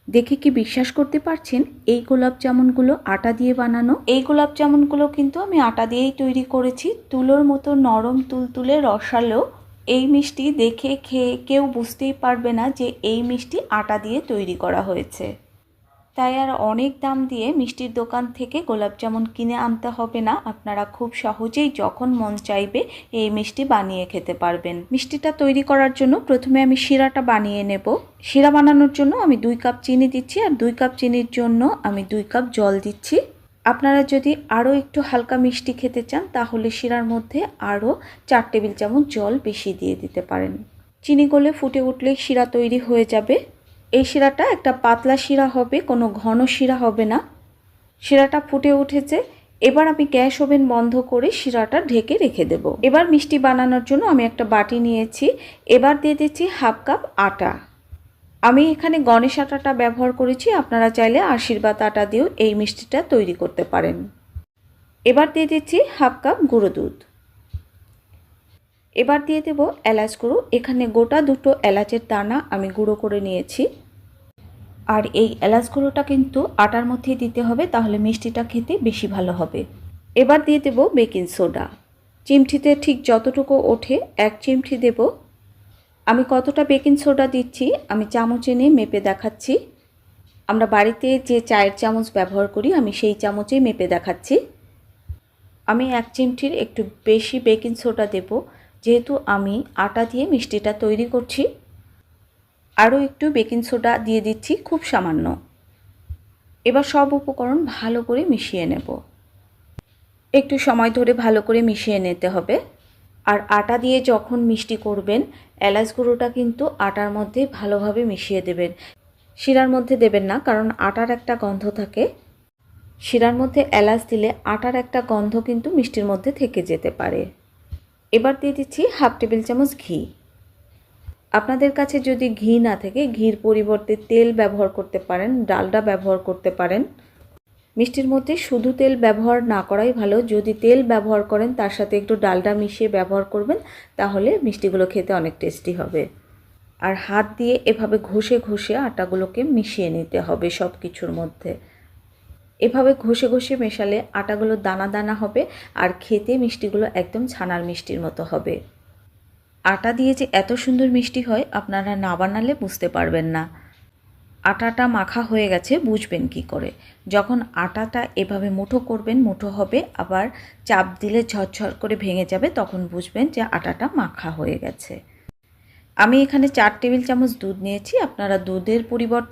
দেখে কি বিশ্বাস করতে পারছেন এই গোলাপ জামুনগুলো আটা দিয়ে বানানো? এই গোলাপ জামুনগুলো কিন্তু আমি আটা দিয়েই তৈরি করেছি। তুলোর মতো নরম তুলতুলে রসালো এই মিষ্টি দেখে খেয়ে কেউ বুঝতেই পারবে না যে এই মিষ্টি আটা দিয়ে তৈরি করা হয়েছে। তাই আর অনেক দাম দিয়ে মিষ্টির দোকান থেকে গোলাপ জামুন কিনে আনতে হবে না। আপনারা খুব সহজেই যখন মন চাইবে এই মিষ্টি বানিয়ে খেতে পারবেন। মিষ্টিটা তৈরি করার জন্য প্রথমে আমি শিরাটা বানিয়ে নেব। শিরা বানানোর জন্য আমি 2 কাপ চিনি দিচ্ছি, আর 2 কাপ চিনির জন্য আমি 2 কাপ জল দিচ্ছি। আপনারা যদি আরও একটু হালকা মিষ্টি খেতে চান তাহলে শিরার মধ্যে আরও 4 টেবিল চামচ জল বেশি দিয়ে দিতে পারেন। চিনি গলে ফুটে উঠলেই শিরা তৈরি হয়ে যাবে। এই শিরাটা একটা পাতলা শিরা হবে, কোনো ঘন শিরা হবে না। শিরাটা ফুটে উঠেছে, এবার আমি গ্যাস ওভেন বন্ধ করে শিরাটা ঢেকে রেখে দেব। এবার মিষ্টি বানানোর জন্য আমি একটা বাটি নিয়েছি। এবার দিয়ে দিচ্ছি হাফ কাপ আটা। আমি এখানে গণেশ আটাটা ব্যবহার করেছি, আপনারা চাইলে আশীর্বাদ আটা দিয়েও এই মিষ্টিটা তৈরি করতে পারেন। এবার দিয়ে দিচ্ছি হাফ কাপ গুঁড়ো দুধ। এবার দিয়ে দেব এলাচ গুঁড়ো। এখানে গোটা 2টো এলাচের দানা আমি গুঁড়ো করে নিয়েছি। আর এই এলাচ গুঁড়োটা কিন্তু আটার মধ্যেই দিতে হবে, তাহলে মিষ্টিটা খেতে বেশি ভালো হবে। এবার দিয়ে দেব বেকিং সোডা। চিমটিতে ঠিক যতটুকু ওঠে 1 চিমটি দেব। আমি কতটা বেকিং সোডা দিচ্ছি আমি চামচে নিয়ে মেপে দেখাচ্ছি। আমরা বাড়িতে যে চায়ের চামচ ব্যবহার করি আমি সেই চামচেই মেপে দেখাচ্ছি। আমি 1 চিমটির একটু বেশি বেকিং সোডা দেব, যেহেতু আমি আটা দিয়ে মিষ্টিটা তৈরি করছি। আরও একটু বেকিং সোডা দিয়ে দিচ্ছি, খুব সামান্য। এবার সব উপকরণ ভালো করে মিশিয়ে নেব। একটু সময় ধরে ভালো করে মিশিয়ে নিতে হবে। আর আটা দিয়ে যখন মিষ্টি করবেন এলাচ গুঁড়োটা কিন্তু আটার মধ্যে ভালোভাবে মিশিয়ে দেবেন, শিরার মধ্যে দেবেন না, কারণ আটার একটা গন্ধ থাকে। শিরার মধ্যে এলাচ দিলে আটার একটা গন্ধ কিন্তু মিষ্টির মধ্যে থেকে যেতে পারে। এবার দিয়ে দিচ্ছি হাফ টেবিল চামচ ঘি। আপনাদের কাছে যদি ঘি না থাকে ঘির পরিবর্তে তেল ব্যবহার করতে পারেন, ডালডা ব্যবহার করতে পারেন। মিষ্টির মধ্যে শুধু তেল ব্যবহার না করাই ভালো। যদি তেল ব্যবহার করেন তার সাথে একটু ডালডা মিশিয়ে ব্যবহার করবেন, তাহলে মিষ্টিগুলো খেতে অনেক টেস্টি হবে। আর হাত দিয়ে এভাবে ঘষে ঘষে আটাগুলোকে মিশিয়ে নিতে হবে সব কিছুর মধ্যে। এভাবে ঘষে ঘষে মেশালে আটাগুলো দানা দানা হবে, আর খেতে মিষ্টিগুলো একদম ছানার মিষ্টির মতো হবে। আটা দিয়ে যে এত সুন্দর মিষ্টি হয় আপনারা না বানালে বুঝতে পারবেন না। আটাটা মাখা হয়ে গেছে বুঝবেন কি করে? যখন আটাটা এভাবে মুঠো করবেন, মুঠো হবে, আবার চাপ দিলে ঝরঝর করে ভেঙে যাবে, তখন বুঝবেন যে আটাটা মাখা হয়ে গেছে। আমি এখানে 4 টেবিল চামচ দুধ নিয়েছি। আপনারা দুধের পরিবর্তে